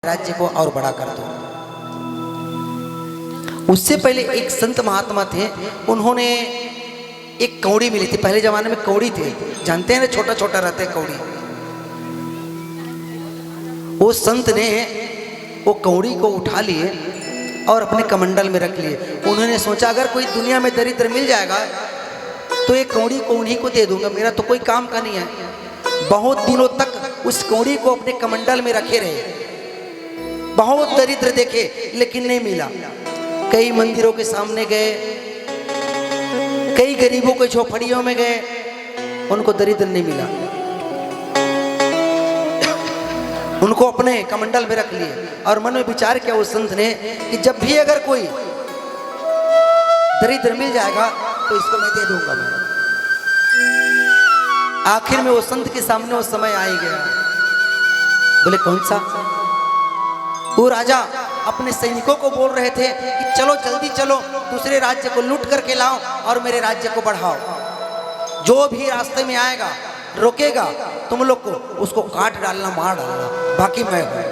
राज्य को और बड़ा कर दो। उससे पहले एक संत महात्मा थे, उन्होंने एक कौड़ी मिली थी। पहले जमाने में कौड़ी थे, जानते हैं ना, छोटा छोटा रहता है कौड़ी। वो संत ने वो कौड़ी को उठा लिए और अपने कमंडल में रख लिए। उन्होंने सोचा अगर कोई दुनिया में दरिद्र मिल जाएगा तो ये कौड़ी को उन्हीं को दे दूंगा, मेरा तो कोई काम का नहीं है। बहुत दिनों तक उस कौड़ी को अपने कमंडल में रखे रहे। बहुत दरिद्र देखे लेकिन नहीं मिला। कई मंदिरों के सामने गए, कई गरीबों के झोपड़ियों में गए, उनको दरिद्र नहीं मिला। उनको अपने कमंडल में रख लिए और मन में विचार किया उस संत ने कि जब भी अगर कोई दरिद्र मिल जाएगा तो इसको मैं दे दूंगा। मैं आखिर में वो संत के सामने वो समय आ ही गया। बोले कौन सा? वो राजा अपने सैनिकों को बोल रहे थे कि चलो जल्दी चलो, दूसरे राज्य को लूट करके लाओ और मेरे राज्य को बढ़ाओ। जो भी रास्ते में आएगा रोकेगा तुम लोग को उसको काट डालना, मार डालना, बाकी मैं हूं।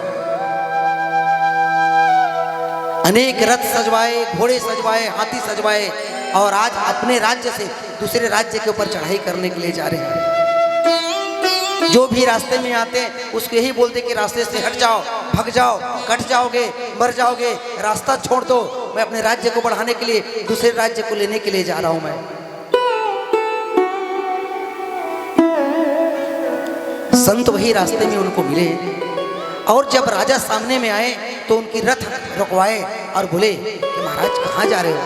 अनेक रथ सजवाए, घोड़े सजवाए, हाथी सजवाए और आज अपने राज्य से दूसरे राज्य के ऊपर चढ़ाई करने के लिए जा रहे हैं। जो भी रास्ते में आते हैं उसको यही बोलते कि रास्ते से हट जाओ, भाग जाओ, कट जाओगे, मर जाओगे, रास्ता छोड़ दो, मैं अपने राज्य को बढ़ाने के लिए दूसरे राज्य को लेने के लिए जा रहा हूं। मैं संत वही रास्ते में उनको मिले और जब राजा सामने में आए तो उनकी रथ रुकवाए और बोले कि महाराज कहाँ जा रहे हो?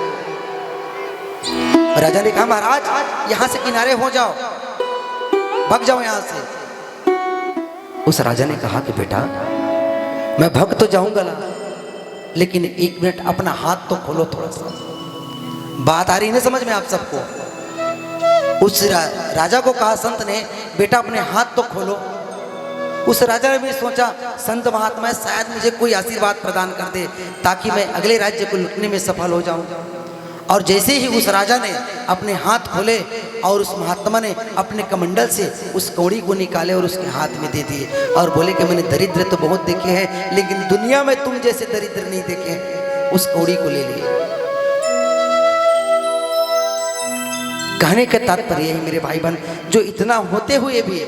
राजा ने कहा महाराज यहां से किनारे हो जाओ, भाग जाओ यहां से। उस राजा ने कहा कि बेटा मैं भाग तो जाऊंगा ना, लेकिन एक मिनट अपना हाथ तो खोलो थोड़ा सा। बात आ रही है समझ में आप सबको? उस राजा को कहा संत ने, बेटा अपने हाथ तो खोलो। उस राजा ने भी सोचा संत महात्मा शायद मुझे कोई आशीर्वाद प्रदान कर दे ताकि मैं अगले राज्य को लूटने में सफल हो जाऊं। और जैसे ही उस राजा ने अपने हाथ खोले और उस महात्मा ने अपने कमंडल से उस कौड़ी को निकाले और उसके हाथ में दे दिए और बोले कि मैंने दरिद्र तो बहुत देखे हैं लेकिन दुनिया में तुम जैसे दरिद्र नहीं देखे। उस कौड़ी को ले लिए। कहने का तात्पर्य है मेरे भाई बहन, जो इतना होते हुए भी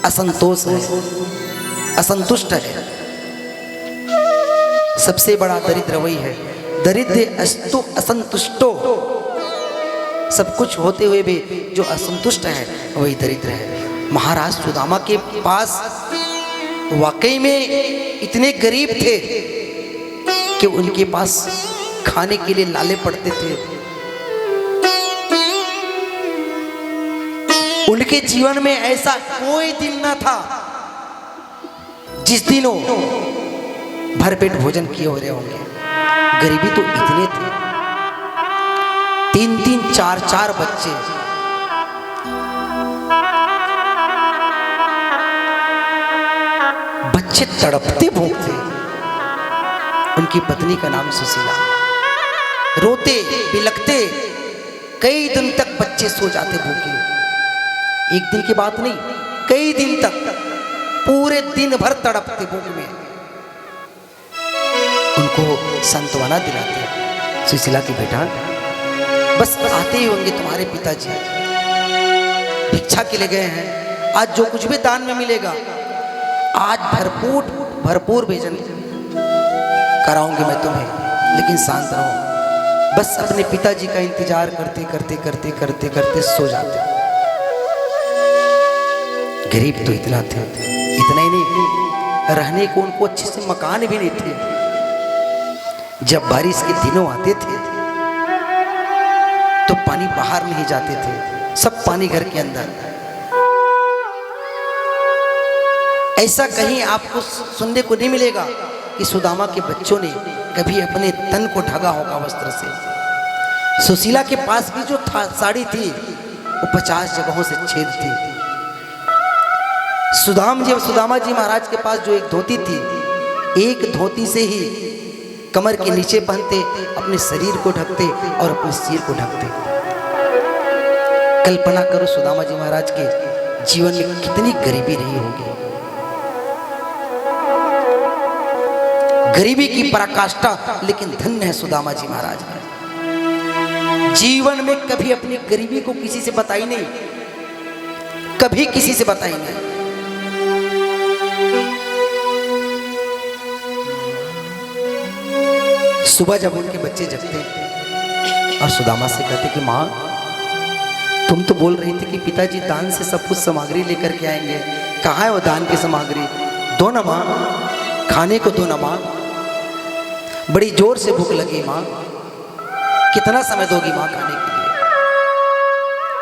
असंतोष है, असंतुष्ट है, सबसे बड़ा दरिद्र वही है। दरिद्र अस्तु असंतुष्टो, सब कुछ होते हुए भी जो असंतुष्ट है वही दरिद्र है। महाराज सुदामा के पास वाकई में इतने गरीब थे कि उनके पास खाने के लिए लाले पड़ते थे। उनके जीवन में ऐसा कोई दिन ना था जिस दिन वो भरपेट भोजन किए हो रहे होंगे। गरीबी तो इतने थे, 3-3, 4-4 बच्चे। बच्चे तड़पते भूखते। उनकी पत्नी का नाम सुशीला। रोते बिलखते कई दिन तक बच्चे सो जाते भूखे। एक दिन की बात नहीं, कई दिन तक पूरे दिन भर तड़पते भूख में। उनको सांत्वना दिलाते सुशीला की बेटा बस आते ही होंगे तुम्हारे पिताजी, भिक्षा के लिए गए हैं, आज जो कुछ भी दान में मिलेगा आज भरपूर भोजन कराऊंगी मैं तुम्हें, लेकिन शांत रहो। बस अपने पिताजी का इंतजार करते करते करते करते करते सो जाते। गरीब तो इतना थे, इतना ही नहीं, रहने को उनको अच्छे से मकान भी नहीं थे। जब बारिश के दिनों आते थे तो पानी बाहर नहीं जाते थे, सब पानी घर के अंदर। ऐसा कहीं आपको सुनने को नहीं मिलेगा कि सुदामा के बच्चों ने कभी अपने तन को ढका होगा वस्त्र से। सुशीला के पास भी जो साड़ी थी वो 50 जगहों से छेद थी। सुदामा जी महाराज के पास जो एक धोती थी, एक धोती से ही कमर के नीचे पहनते, अपने शरीर को ढकते और अपने सिर को ढकते। कल्पना करो सुदामा जी महाराज के जीवन में कितनी गरीबी रही होगी। गरीबी की पराकाष्ठा, लेकिन धन्य है सुदामा जी महाराज ने। जीवन में कभी अपनी गरीबी को किसी से बताई नहीं, कभी किसी से बताई नहीं। सुबह जब उनके बच्चे जगते और सुदामा से कहते कि माँ, तुम तो बोल रही थी कि पिताजी दान से सब कुछ सामग्री लेकर के आएंगे, कहाँ है वो दान की सामग्री? दो ना माँ, खाने को दो ना माँ, बड़ी जोर से भूख लगी माँ, कितना समय दोगी माँ खाने के लिए?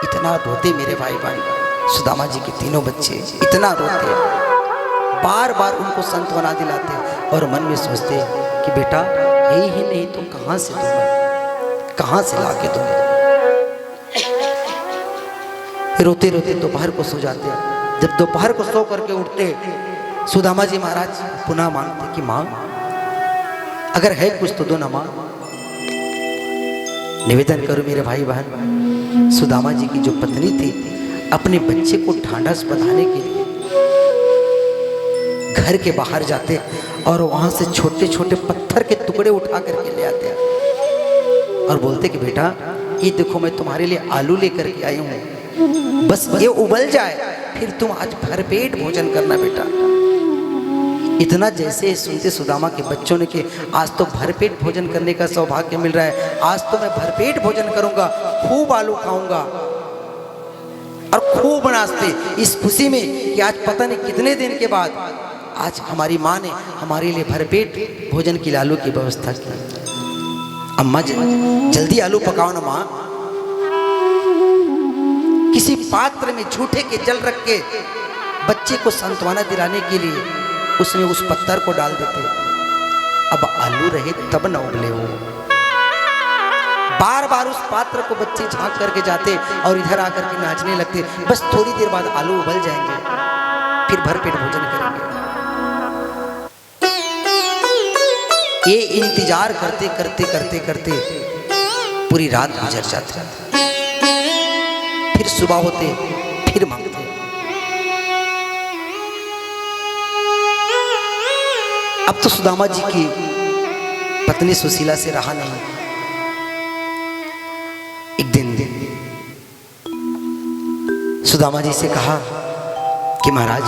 इतना रोते मेरे भाई बहन, सुदामा जी के तीनों बच्चे इतना रोते, बार बार उनको सांत्वना दिलाते और मन में सोचते कि बेटा यही ही नहीं तो कहाँ से दूंगा, कहाँ से लाके दूंगा। रोते रोते दोपहर को सो जाते। जब दोपहर को सो करके उठते, सुदामा जी महाराज पुनः मांगते कि माँ अगर है कुछ तो दो ना माँ। निवेदन करो मेरे भाई बहन, सुदामा जी की जो पत्नी थी, अपने बच्चे को ढांढस बंधाने के लिए घर के बाहर जाते और वहां से छोटे छोटे पत्थर के टुकड़े उठा करके ले आते और बोलते कि बेटा ये देखो मैं तुम्हारे लिए आलू लेकर के आई हूँ, बस ये उबल जाए फिर तुम आज भरपेट भोजन करना बेटा। इतना जैसे सुनते सुदामा के बच्चों ने कि आज तो भरपेट भोजन करने का सौभाग्य मिल रहा है, आज तो मैं भरपेट भोजन करूंगा, खूब आलू खाऊंगा, और खूब नाचते इस खुशी में कि आज पता नहीं कितने दिन के बाद आज हमारी माँ ने हमारे लिए भरपेट भोजन की आलू की व्यवस्था की। अम्मा जल्दी आलू पकाओ ना माँ। किसी पात्र में झूठे के जल रख के बच्चे को सांत्वना दिलाने के लिए उसमें उस पत्थर को डाल देते। अब आलू रहे तब न उबले हो। बार बार उस पात्र को बच्चे झांक करके जाते और इधर आकर के नाचने लगते। बस थोड़ी देर बाद आलू उबल जाएंगे, फिर भरपेट भोजन करेंगे। ये इंतजार करते करते करते करते पूरी रात गुजर जाती। फिर सुबह होते, फिर मांगते। अब तो सुदामा जी की पत्नी सुशीला से रहा नहीं। एक दिन सुदामा जी से कहा कि महाराज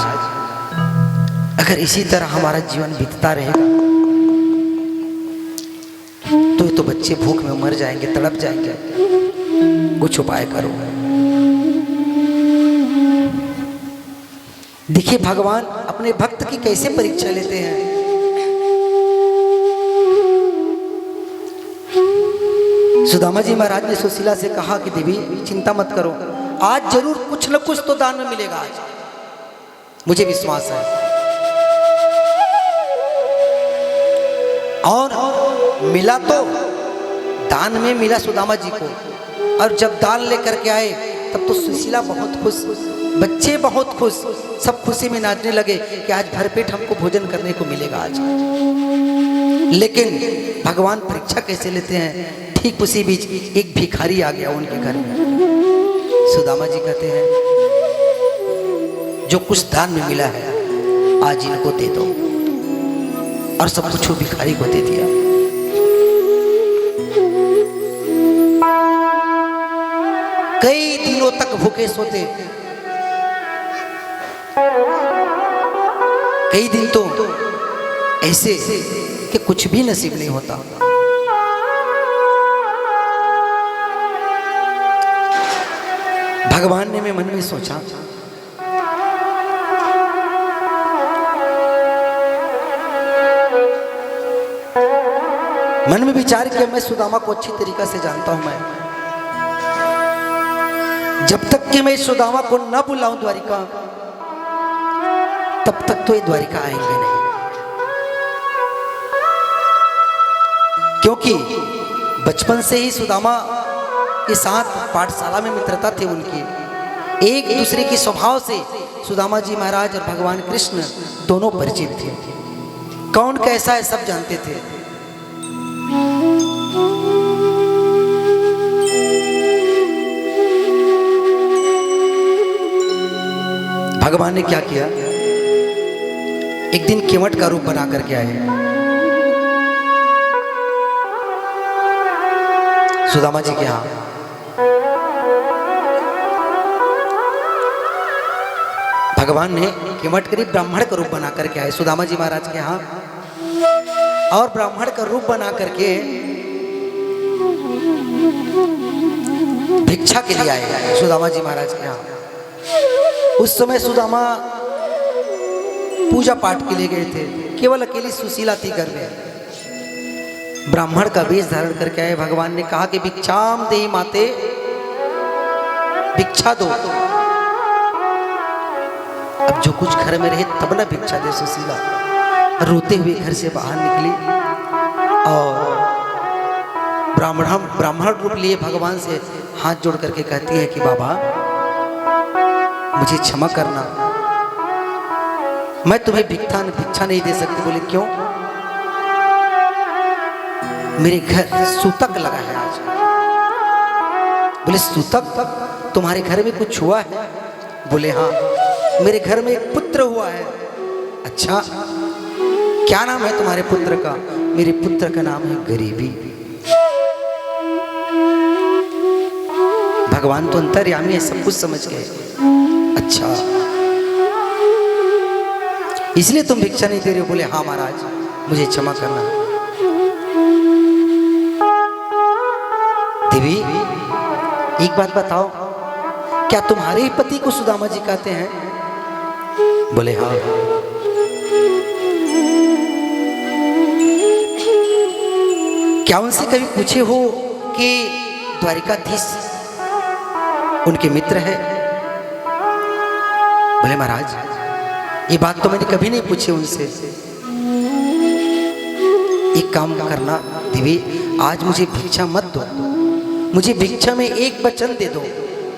अगर इसी तरह हमारा जीवन बीतता रहेगा तो बच्चे भूख में मर जाएंगे, तड़प जाएंगे, कुछ उपाय करो। देखिए भगवान अपने भक्त की कैसे परीक्षा लेते हैं। सुदामा जी महाराज ने सुशीला से कहा कि देवी चिंता मत करो, आज जरूर कुछ न कुछ तो दान में मिलेगा, आज मुझे विश्वास है। और मिला तो दान में मिला सुदामा जी को, और जब दान लेकर के आए तब तो सुशीला बहुत खुश, बच्चे बहुत खुश, सब खुशी में नाचने लगे कि आज भरपेट हमको भोजन करने को मिलेगा आज। लेकिन भगवान परीक्षा कैसे लेते हैं, ठीक उसी बीच एक भिखारी आ गया उनके घर में। सुदामा जी कहते हैं जो कुछ दान में मिला है आज इनको दे दो, और सब कुछ भिखारी को दे दिया। कई दिनों तक भूखे सोते, कई दिन तो ऐसे कि कुछ भी नसीब नहीं होता। भगवान ने मैं मन में सोचा मन में विचार किया, मैं सुदामा को अच्छी तरीका से जानता हूं। मैं जब तक कि मैं सुदामा को न बुलाऊं द्वारिका, तब तक तो ये द्वारिका आएंगे नहीं, क्योंकि बचपन से ही सुदामा के साथ पाठशाला में मित्रता थी उनकी। एक दूसरे के स्वभाव से सुदामा जी महाराज और भगवान कृष्ण दोनों परिचित थे। कौन कैसा है सब जानते थे। भगवान ने क्या किया, एक दिन केवट का रूप बना करके आए सुदामा जी के यहाँ भगवान ने केवट करीब ब्राह्मण का रूप बना करके आए सुदामा जी महाराज के यहाँ, और ब्राह्मण का रूप बना करके भिक्षा के लिए आए सुदामा जी महाराज के यहाँ। उस समय सुदामा पूजा पाठ के लिए गए थे, केवल अकेली सुशीला थी घर में। ब्राह्मण का वेश धारण करके आए। भगवान ने कहा कि भिक्षाम देहि माते, भिक्षा दो। अब जो कुछ घर में रहे तब ना भिक्षा दे सुशीला। रोते हुए घर से बाहर निकली और ब्राह्मण रूप लिए भगवान से हाथ जोड़ करके कहती है कि बाबा मुझे क्षमा करना, मैं तुम्हें भिक्षा नहीं दे सकती। बोले क्यों? मेरे घर सूतक लगा है आज। बोले सूतक? तुम्हारे घर में कुछ हुआ है? बोले हाँ, मेरे घर में एक पुत्र हुआ है। अच्छा, क्या नाम है तुम्हारे पुत्र का? मेरे पुत्र का नाम है गरीबी। भगवान तो अंतर्यामी है, सब कुछ समझ गए। अच्छा, इसलिए तुम भिक्षा नहीं दे रहे हो? बोले हाँ महाराज, मुझे क्षमा करना। देवी एक बात बताओ, क्या तुम्हारे ही पति को सुदामा जी कहते हैं? बोले हाँ। क्या उनसे कभी पूछे हो कि द्वारिकाधीश उनके मित्र है? बोले महाराज, ये बात तो मैंने कभी नहीं पूछी उनसे। एक काम करना देवी, आज मुझे भिक्षा मत दो, मुझे भिक्षा में एक वचन दे दो।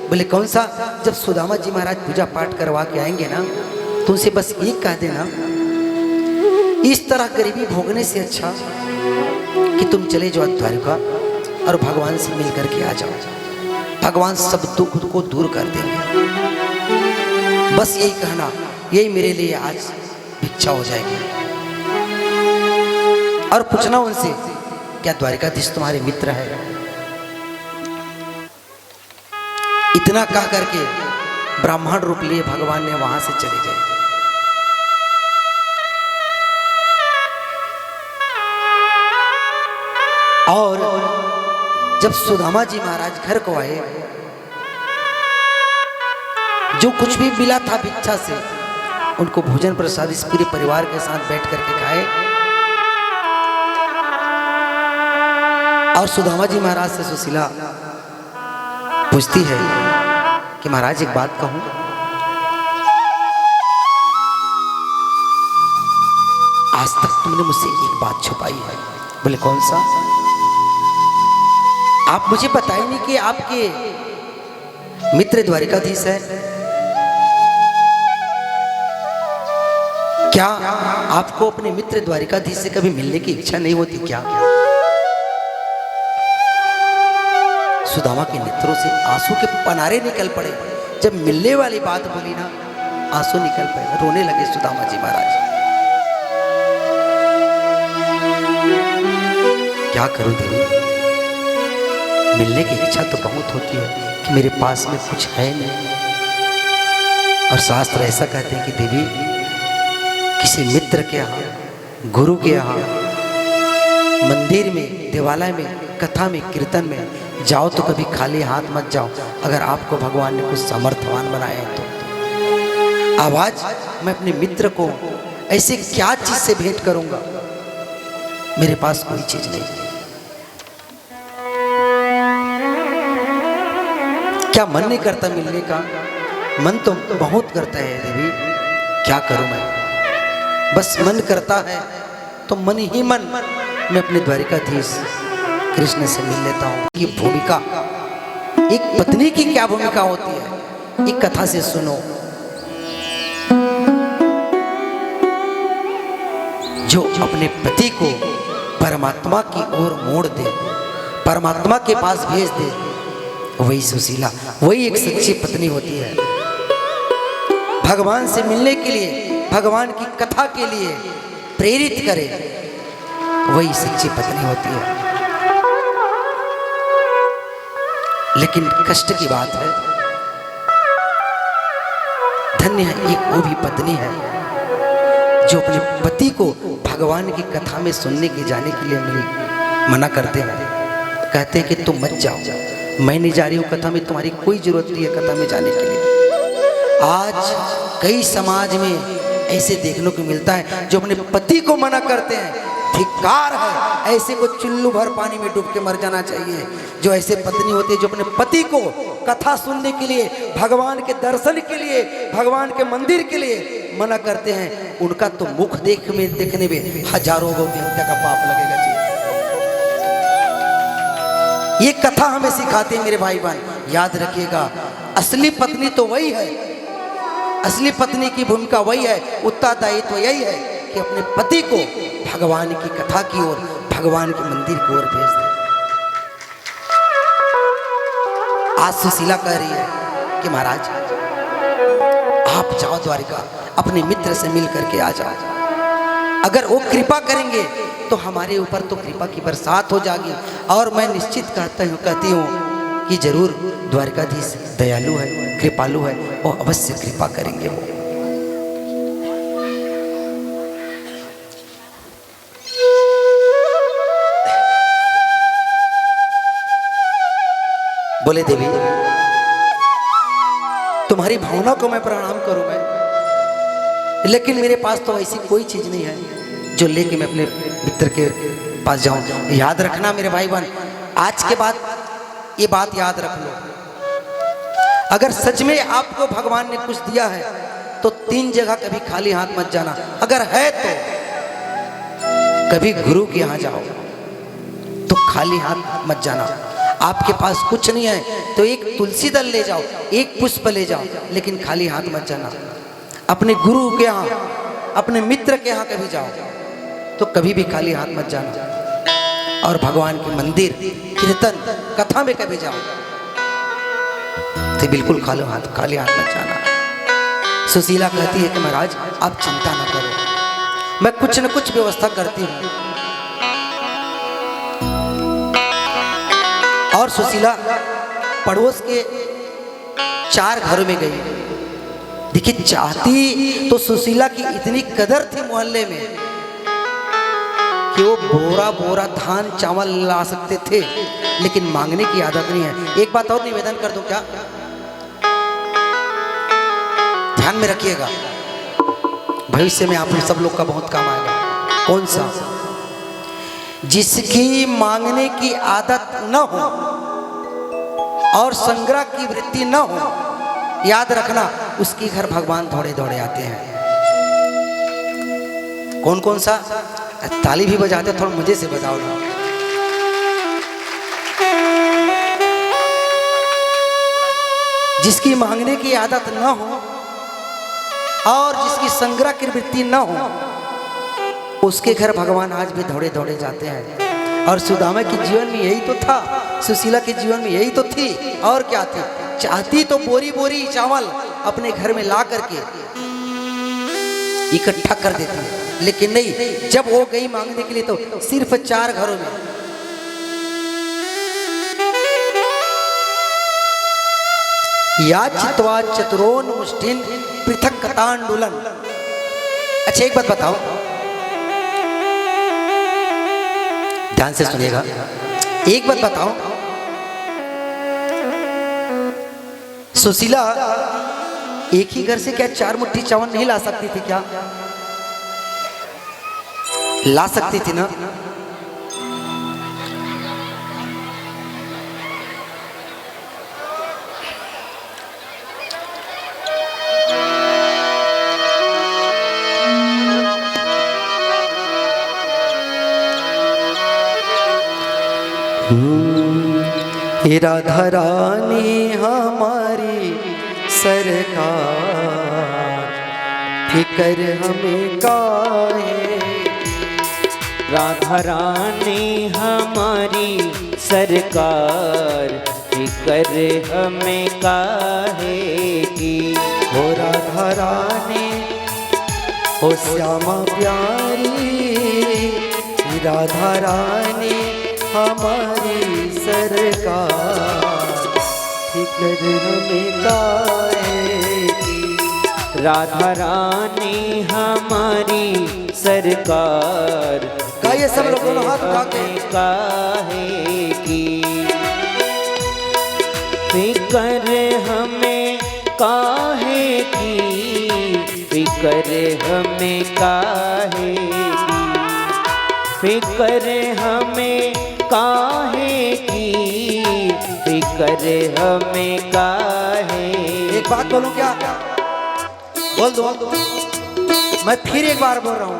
बोले कौन सा? जब सुदामा जी महाराज पूजा पाठ करवा के आएंगे ना, तो उनसे बस एक कह देना, इस तरह गरीबी भोगने से अच्छा कि तुम चले जाओ द्वारिका और भगवान से मिल करके आ जाओ, भगवान सब दुख को दूर कर देंगे। बस यही कहना, यही मेरे लिए आज भिक्षा हो जाएगी। और पूछना उनसे, क्या द्वारिकाधीश तुम्हारे मित्र है? इतना कह करके ब्राह्मण रूप लिए भगवान ने वहां से चले गए। और जब सुदामा जी महाराज घर को आए, जो कुछ भी मिला था भिक्षा से, उनको भोजन प्रसाद इस पूरे परिवार के साथ बैठ करके खाए। और सुदामा जी महाराज से सुशीला पूछती है कि महाराज एक बात कहूं, आज तक तुमने मुझसे एक बात छुपाई है। बोले कौन सा? आप मुझे बताइए नहीं कि आपके मित्र द्वारिकाधीश है। क्या आपको अपने मित्र द्वारिकाधीश से कभी मिलने की इच्छा नहीं होती क्या? सुदामा के नेत्रों से आंसू के पनारे निकल पड़े। जब मिलने वाली बात बोली ना, आंसू निकल पड़े, रोने लगे सुदामा जी महाराज। क्या करूं देवी, मिलने की इच्छा तो बहुत होती है कि मेरे पास में कुछ है नहीं। और शास्त्र ऐसा कहते हैं कि देवी, किसी मित्र के यहाँ, गुरु के यहाँ, मंदिर में, देवालय में, कथा में, कीर्तन में जाओ तो कभी खाली हाथ मत जाओ। अगर आपको भगवान ने कुछ सामर्थ्यवान बनाया है तो। आवाज मैं अपने मित्र को ऐसे क्या चीज से भेंट करूंगा? मेरे पास कोई चीज नहीं। क्या मन नहीं करता मिलने का? मन तो बहुत करता है देवी, क्या करूं मैं? बस मन करता है तो मन ही मन मैं अपने द्वारिकाधीश कृष्ण से मिल लेता हूं। ये भूमिका, एक पत्नी की क्या भूमिका होती है, एक कथा से सुनो। जो अपने पति को परमात्मा की ओर मोड़ दे, परमात्मा के पास भेज दे, वही सुशीला, वही एक सच्ची पत्नी होती है। भगवान से मिलने के लिए, भगवान की कथा के लिए प्रेरित करे, वही सच्ची पत्नी होती है। लेकिन कष्ट की बात है, धन्य है एक वो भी पत्नी है जो अपने पति को भगवान की कथा में सुनने के जाने के लिए मना करते हैं। कहते हैं कि तुम मत जाओ, मैं नहीं जा रही हूँ कथा में, तुम्हारी कोई जरूरत नहीं है कथा में जाने के लिए। आज कई समाज में ऐसे देखने को मिलता है जो अपने पति को मना करते हैं। धिक्कार है, ऐसे को चुल्लू भर पानी में डूब के मर जाना चाहिए। जो ऐसे पत्नी होती है जो अपने पति को कथा सुनने के लिए, भगवान के दर्शन के लिए, भगवान के मंदिर के लिए मना करते हैं, उनका तो मुख देखने में हजारों गौ की हत्या का पाप लगेगा जी। ये कथा हमें सिखाते हैं मेरे भाई बहन, याद रखिएगा। असली पत्नी तो वही है, असली पत्नी की भूमिका वही है, उत्तरदायित्व यही है कि अपने पति को भगवान की कथा की ओर, भगवान के मंदिर की ओर भेज दे। आज सुशीला कह रही है कि महाराज आप जाओ द्वारिका, अपने मित्र से मिल करके आ जाओ। अगर वो कृपा करेंगे तो हमारे ऊपर तो कृपा की बरसात हो जाएगी। और मैं निश्चित कहती हूँ कि जरूर द्वारिकाधीश दयालु है, कृपालु है, वो अवश्य कृपा करेंगे। वो बोले देवी तुम्हारी भावना को मैं प्रणाम करूं मैं, लेकिन मेरे पास तो ऐसी कोई चीज नहीं है जो लेके मैं अपने मित्र के पास जाऊं। याद रखना मेरे भाई बहन, आज के बाद ये बात याद रख लो, अगर सच में आपको भगवान ने कुछ दिया है तो 3 जगह कभी खाली हाथ मत जाना। अगर है तो कभी गुरु के यहाँ जाओ तो खाली हाथ मत जाना। आपके पास कुछ नहीं है तो एक तुलसी दल ले जाओ, एक पुष्प ले जाओ, लेकिन खाली हाथ मत जाना। अपने गुरु के यहाँ, अपने मित्र के यहाँ कभी जाओ तो कभी भी खाली हाथ मत जाना। और भगवान के मंदिर, कीर्तन, कथा में कभी जाओ तो बिल्कुल खाली हाथ मत जाना। सुशीला कहती है कि महाराज आप चिंता न करो, मैं कुछ न कुछ व्यवस्था करती हूँ। और सुशीला पड़ोस के 4 घरों में गई। देखिए, चाहती तो सुशीला की इतनी कदर थी मोहल्ले में कि वो बोरा बोरा धान चावल ला सकते थे, लेकिन मांगने की आदत नहीं है। एक बात और निवेदन कर दूं क्या, ध्यान में रखिएगा, भविष्य में आप सब लोग का बहुत काम आएगा। कौन सा? जिसकी मांगने की आदत न हो और संग्रह की वृत्ति न हो, याद रखना उसके घर भगवान दौड़े दौड़े आते हैं। कौन कौन सा? ताली भी बजाते, थोड़ा मजे से बजाओ ना। जिसकी मांगने की आदत न हो और जिसकी संग्रह की वृत्ति न हो, उसके घर भगवान आज भी दौड़े दौड़े जाते हैं। और सुदामा के जीवन में यही तो था, सुशीला के जीवन में यही तो थी। और क्या थी? चाहती तो बोरी बोरी चावल अपने घर में ला करके इकट्ठा कर देती, लेकिन नहीं, जब वो गई मांगने के लिए तो सिर्फ 4 घरों में। याचित्वा चतुरोन मुष्टिन पृथक कतांडुलन। अच्छा एक बात बताओ, ध्यान से सुनिएगा, एक बात बताओ, सुशीला एक ही घर से क्या 4 मुट्ठी चावल नहीं ला सकती थी? क्या ला सकती थी ना? राधा रानी हमारी सरकार, फिकर हमें काहे। राधा रानी हमारी सरकार, फिकर हमें काहे की। हो राधा रानी हो श्यामा प्यारी, राधा रानी हमारी सरकार। फिक्र हमें काहे की। राधा रानी हमारी सरकार, गाइए सब लोग दोनों हाथ उठा के। हमें काहे की, फिक्र हमें काहे की, फिक्र हमें काहे की, फिक्र हमें काहे की, फिक्र हमें काहे। एक बात बोलूं क्या? बोल दो। मैं फिर एक बार बोल रहा हूं,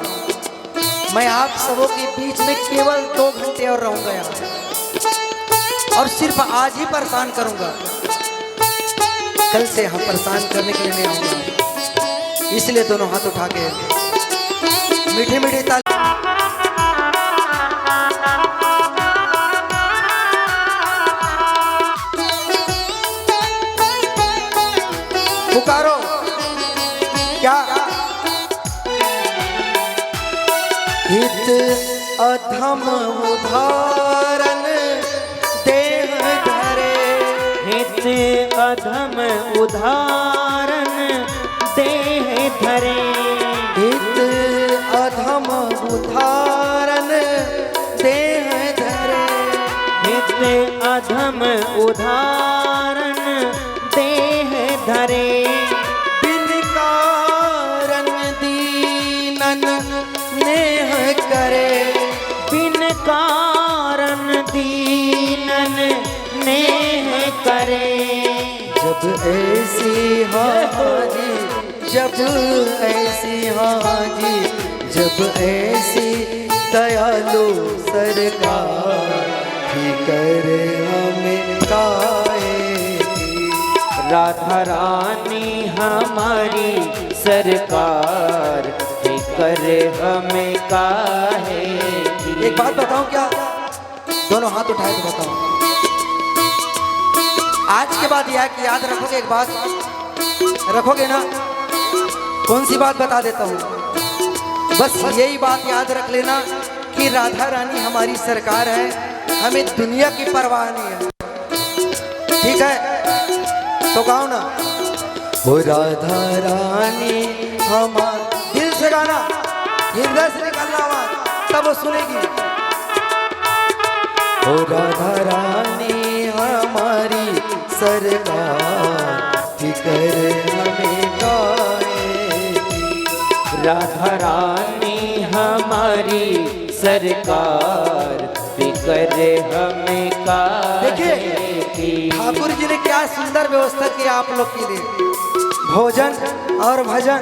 मैं आप सबों के बीच में केवल 2 घंटे और रहूंगा यहाँ, और सिर्फ आज ही परेशान करूंगा। कल से हम परेशान करने के लिए नहीं आऊंगा। इसलिए दोनों हाथ उठा के मीठे मीठे ताली पुकारो। क्या हित अधम उदाहरण देह धरे, हित अधम उदाहरण देह धरे, हित अधम उदाहरण देह धरे, हित अधम उदाहरण देह धरे, बिन कारण दीनन नेह करे, बिन कारण दीनन नेह करे। जब ऐसी हाजी, जब ऐसी हाजी, जब ऐसी दयालु सरकार, फिक्र हमें काहे की। राधा रानी हमारी सरकार, फिक्र हमें काहे की। एक बात बताऊं क्या? दोनों हाथ उठाए तो बताओ। आज के बाद याद रखोगे? एक बात रखोगे ना? कौन सी बात बता देता हूँ, बस यही बात याद रख लेना कि राधा रानी हमारी सरकार है, हमें दुनिया की परवाह नहीं है। ठीक है तो गाओ ना, वो राधा रानी हमारी, दिल से गाना, हृदय से निकालना आवाज, तब वो सुनेगी। ओ राधा रानी हमारी सरकार, फिक्र हमें काहे की। राधा रानी हमारी सरकार, फिक्र हमें काहे की। ठाकुर जी ने क्या सुंदर व्यवस्था की आप लोग के लिए। भोजन और भजन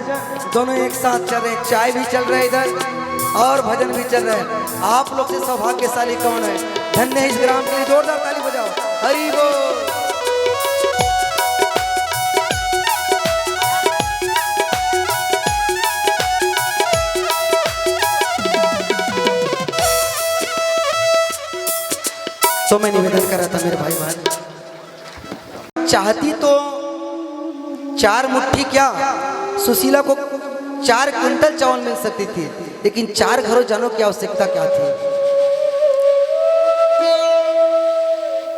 दोनों एक साथ चल रहे हैं, चाय भी चल रहा है इधर और भजन भी चल रहा है। आप लोग से सौभाग्यशाली कौन है? धन्य है इस ग्राम के लिए, जोरदार ताली बजाओ। हरि बोल। तो मैं निवेदन कर रहा था मेरे भाई बहन, चाहती तो 4 मुट्ठी क्या, सुशीला को 4 क्विंटल चावल मिल सकती थी, लेकिन 4 घरों जानो की आवश्यकता क्या थी।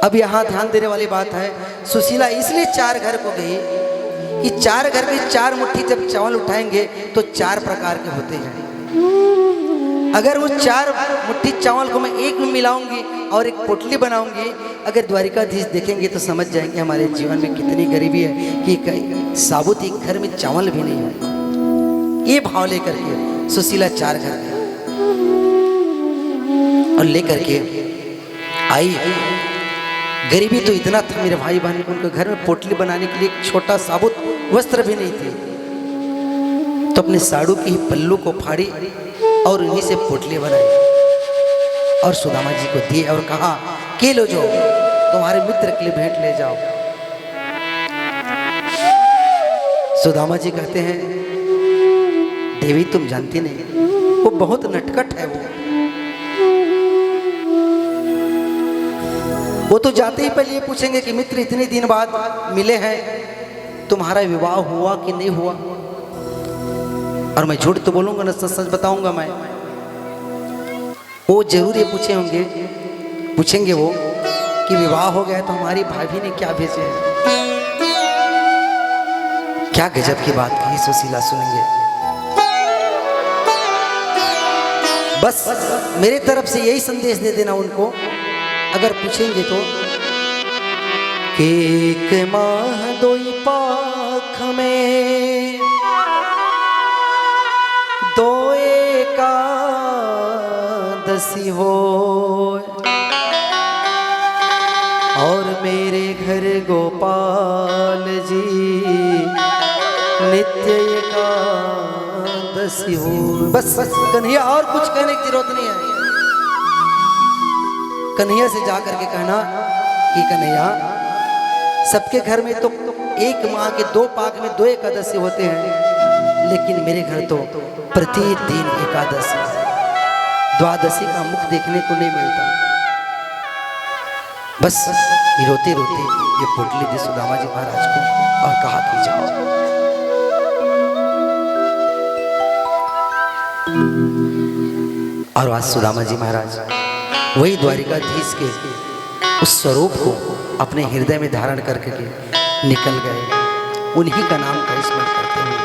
अब यहाँ ध्यान देने वाली बात है, सुशीला इसलिए 4 घर को गई कि 4 घर की 4 मुट्ठी जब चावल उठाएंगे तो 4 प्रकार के होते हैं। अगर वो 4 मुट्ठी चावल को मैं एक में मिलाऊंगी और एक पोटली बनाऊंगी, अगर द्वारिकाधीश देखेंगे तो समझ जाएंगे हमारे जीवन में कितनी गरीबी है कि साबुत एक घर में चावल भी नहीं है। ये भाव लेकर के सुशीला 4 घर गई और लेकर के आई। गरीबी तो इतना था मेरे भाई बहन, उनके घर में पोटली बनाने के लिए एक छोटा साबुत वस्त्र भी नहीं थे, तो अपने साड़ू की ही पल्लू को फाड़ी और उन्हीं से पोटली बनाई और सुदामा जी को दिए और कहा कि लो जो तुम्हारे मित्र के लिए भेंट ले जाओ। सुदामा जी कहते हैं, देवी तुम जानती नहीं, वो बहुत नटखट है। वो तो जाते ही पहले ये पूछेंगे कि मित्र इतने दिन बाद मिले हैं, तुम्हारा विवाह हुआ कि नहीं हुआ। और मैं झूठ तो बोलूंगा ना, सच सच बताऊंगा मैं। वो जरूर ये पूछेंगे वो कि विवाह हो गया तो हमारी भाभी ने क्या भेजे हैं। क्या गजब की बात कही सुशीला, सुनेंगे। बस मेरे तरफ से यही संदेश दे देना उनको, अगर पूछेंगे तो, कि एक माह दोई पाख में दो एकादशी हो, और मेरे घर गोपाल जी नित्य एकादशी हो। बस कन्हैया, और कुछ कहने की जरूरत नहीं है। कन्हैया से जाकर के कहना कि कन्हैया, सबके घर में तो एक माह के 2 पाक में 2 एकादशी होते हैं, लेकिन मेरे घर तो प्रतिदिन एकादशी, द्वादशी का मुख देखने को नहीं मिलता। बस रोते रोते ये पोटली दी सुदामा जी महाराज को और कहा कि जाओ। और आज सुदामा जी महाराज वही द्वारिकाधीश के उस स्वरूप को अपने हृदय में धारण करके निकल गए, उन्हीं का नाम का स्मरण करते हुए।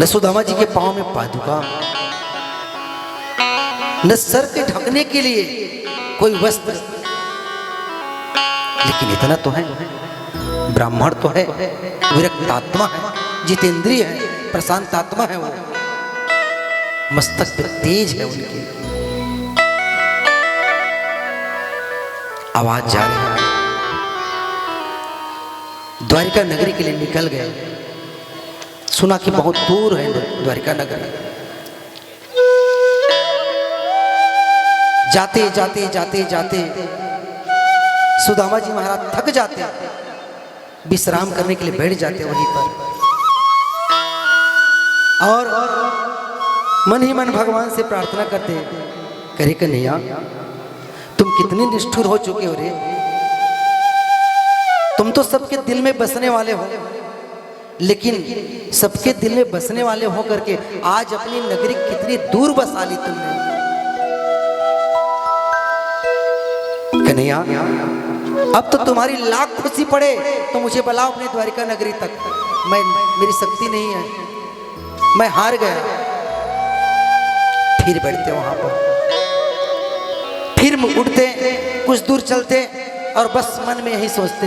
न सुदामा जी के पांव में पादुका, न सर के ढकने के लिए कोई वस्त्र, लेकिन इतना तो है, ब्राह्मण तो है, विरक्तात्मा है, जितेंद्रिय है, प्रशांतात्मा है, वो मस्तक पे तेज है उनकी। आवाज जा रही है, द्वारिका नगरी के लिए निकल गए। सुना कि बहुत दूर है द्वारिका नगरी। जाते जाते जाते जाते सुदामा जी महाराज थक जाते, विश्राम करने के लिए बैठ जाते वहीं पर, और मन ही मन भगवान से प्रार्थना करते, करे कन्हैया तुम कितने निष्ठुर हो चुके हो रे। तुम तो सबके दिल में बसने वाले हो, लेकिन सबके दिल में बसने वाले हो करके आज अपनी नगरी कितनी दूर बसा ली तुमने। कन्हैया, अब तो तुम्हारी लाख खुशी पड़े तो मुझे बुलाओ अपने द्वारिका नगरी तक। मेरी शक्ति नहीं है, मैं हार गया। फिर बैठते वहां पर, फिर उठते, कुछ दूर चलते और बस मन में यही सोचते